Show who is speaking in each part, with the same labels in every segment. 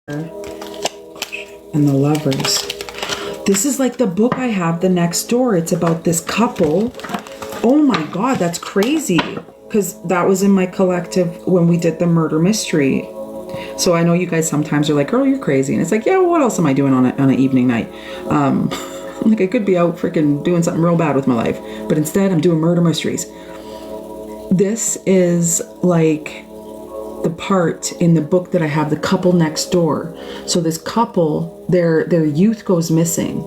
Speaker 1: and the lovers. This is like the book I have, The Next Door. It's about this couple. Oh my God, that's crazy. Because that was in my collective when we did the murder mystery. So I know you guys sometimes are like, "Oh, you're crazy," and it's like, yeah, well, what else am I doing on an evening night? Like I could be out freaking doing something real bad with my life, but instead I'm doing murder mysteries. This is like the part in the book that I have, The Couple Next Door. So this couple, their youth goes missing,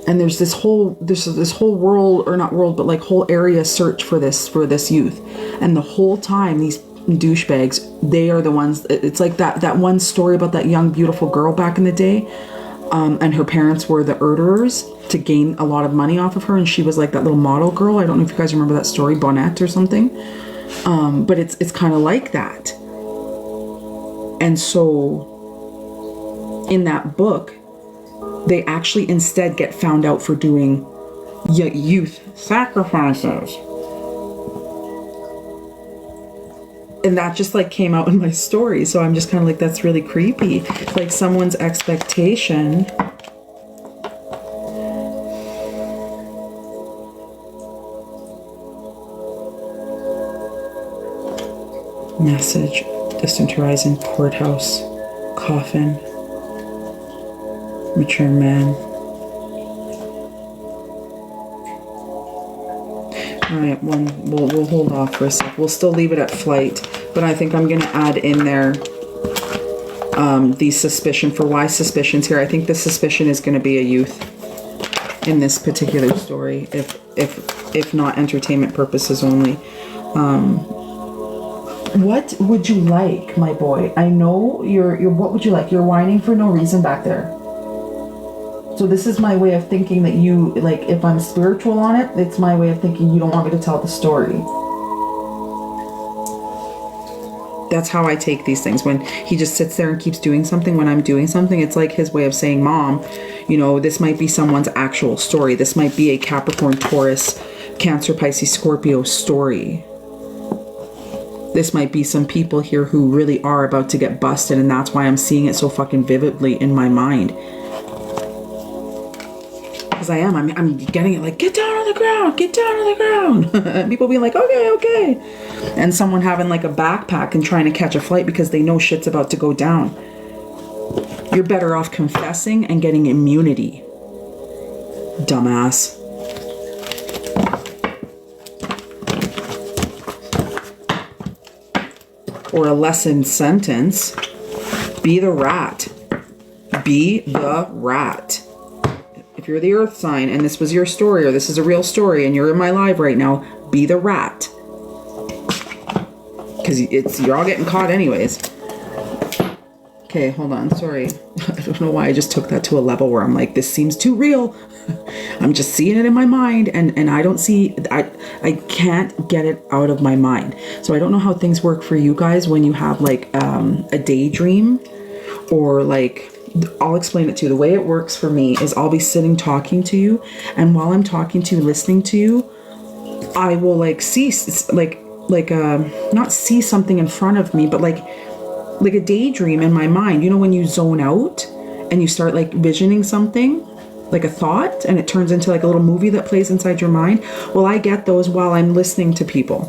Speaker 1: and there's this whole world, or not world, but like whole area search for this youth, and the whole time these douchebags, they are the ones. It's like that one story about that young beautiful girl back in the day, and her parents were the murderers to gain a lot of money off of her, and she was like that little model girl. I don't know if you guys remember that story, Bonnet or something, but it's kind of like that. And so in that book, they actually instead get found out for doing youth sacrifices. And that just like came out in my story. So I'm just kind of like, that's really creepy. Like someone's expectation. Message, distant horizon, courthouse, coffin, mature man. All right, we'll hold off for a sec. We'll still leave it at flight, but I think I'm going to add in there the suspicion for why suspicion's here. I think the suspicion is going to be a youth in this particular story, if not entertainment purposes only. What would you like, my boy? I know you're what would you like? You're whining for no reason back there. So this is my way of thinking that you, like, if I'm spiritual on it, it's my way of thinking you don't want me to tell the story. That's how I take these things. When he just sits there and keeps doing something when I'm doing something, it's like his way of saying, Mom, you know, this might be someone's actual story. This might be a Capricorn, Taurus, Cancer, Pisces, Scorpio story. This might be some people here who really are about to get busted, and that's why I'm seeing it so fucking vividly in my mind. Because I'm getting it like, get down on the ground, get down on the ground. People being like, okay. And someone having like a backpack and trying to catch a flight because they know shit's about to go down. You're better off confessing and getting immunity. Dumbass. Or a lesson sentence. Be the rat. Be the rat. If you're the earth sign and this was your story, or this is a real story and you're in my live right now, be the rat. Because you're all getting caught anyways. Okay, hold on. Sorry. I don't know why I just took that to a level where I'm like, this seems too real. I'm just seeing it in my mind, and I don't see, I can't get it out of my mind. So I don't know how things work for you guys when you have like a daydream, or like, I'll explain it to you. The way it works for me is I'll be sitting talking to you, and while I'm talking to you, listening to you, I will like see, not see something in front of me, but like a daydream in my mind. You know when you zone out and you start like visioning something, like a thought, and it turns into like a little movie that plays inside your mind? Well, I get those while I'm listening to people.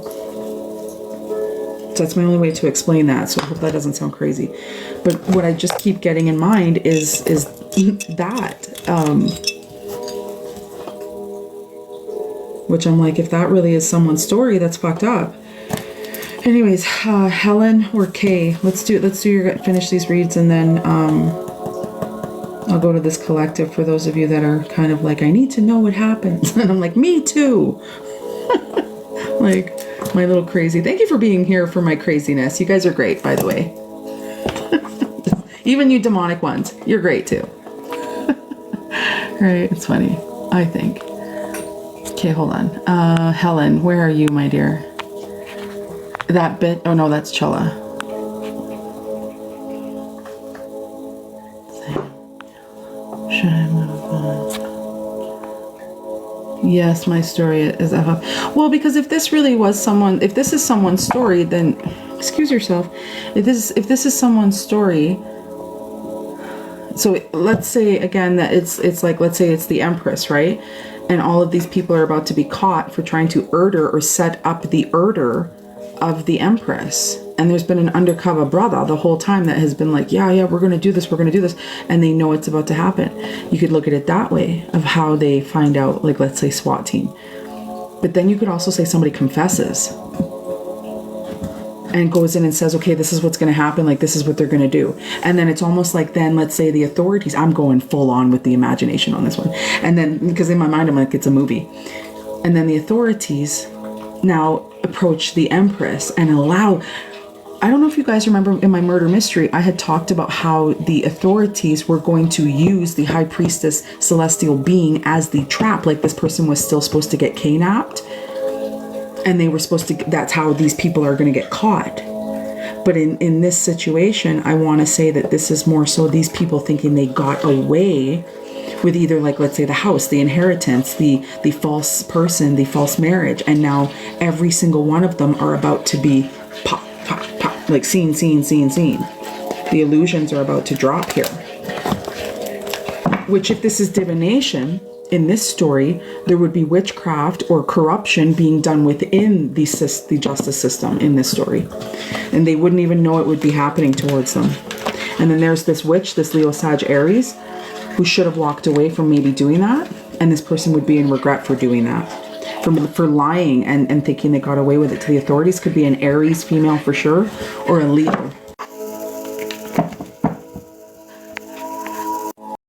Speaker 1: So that's my only way to explain that. So I hope that doesn't sound crazy. But what I just keep getting in mind is that. Which I'm like, if that really is someone's story, that's fucked up. Anyways, Helen or Kay, finish these reads, and then I'll go to this collective for those of you that are kind of like, I need to know what happens. And I'm like, me too. Like, my little crazy. Thank you for being here for my craziness. You guys are great, by the way. Even you demonic ones, you're great too. Right, it's funny, I think. Okay, hold on. Helen, where are you, my dear? That bit, oh no, that's Chella. Should I move on? Yes, my story is well, because if this is someone's story, then excuse yourself. If this is someone's story, So let's say again that it's like, let's say it's the Empress, right? And all of these people are about to be caught for trying to murder or set up the murder of the Empress. And there's been an undercover brother the whole time that has been like, yeah, we're going to do this. We're going to do this. And they know it's about to happen. You could look at it that way of how they find out, like, let's say SWAT team. But then you could also say somebody confesses and goes in and says, okay, this is what's going to happen. Like, this is what they're going to do. And then it's almost like then, let's say the authorities, I'm going full on with the imagination on this one. And then, because in my mind, I'm like, it's a movie. And then the authorities now approach the Empress and allow, I don't know if you guys remember in my murder mystery, I had talked about how the authorities were going to use the High Priestess celestial being as the trap. Like, this person was still supposed to get kidnapped. And they were supposed to, that's how these people are going to get caught. But in this situation, I want to say that this is more so these people thinking they got away with either, like, let's say the house, the inheritance, the false person, the false marriage. And now every single one of them are about to be pop, pop, pop, like scene. The illusions are about to drop here. Which, if this is divination, in this story, there would be witchcraft or corruption being done within the justice system in this story. And they wouldn't even know it would be happening towards them. And then there's this witch, this Leo Sag Aries, who should have walked away from maybe doing that. And this person would be in regret for doing that. For lying and thinking they got away with it to the authorities. Could be an Aries female for sure, or a Leo.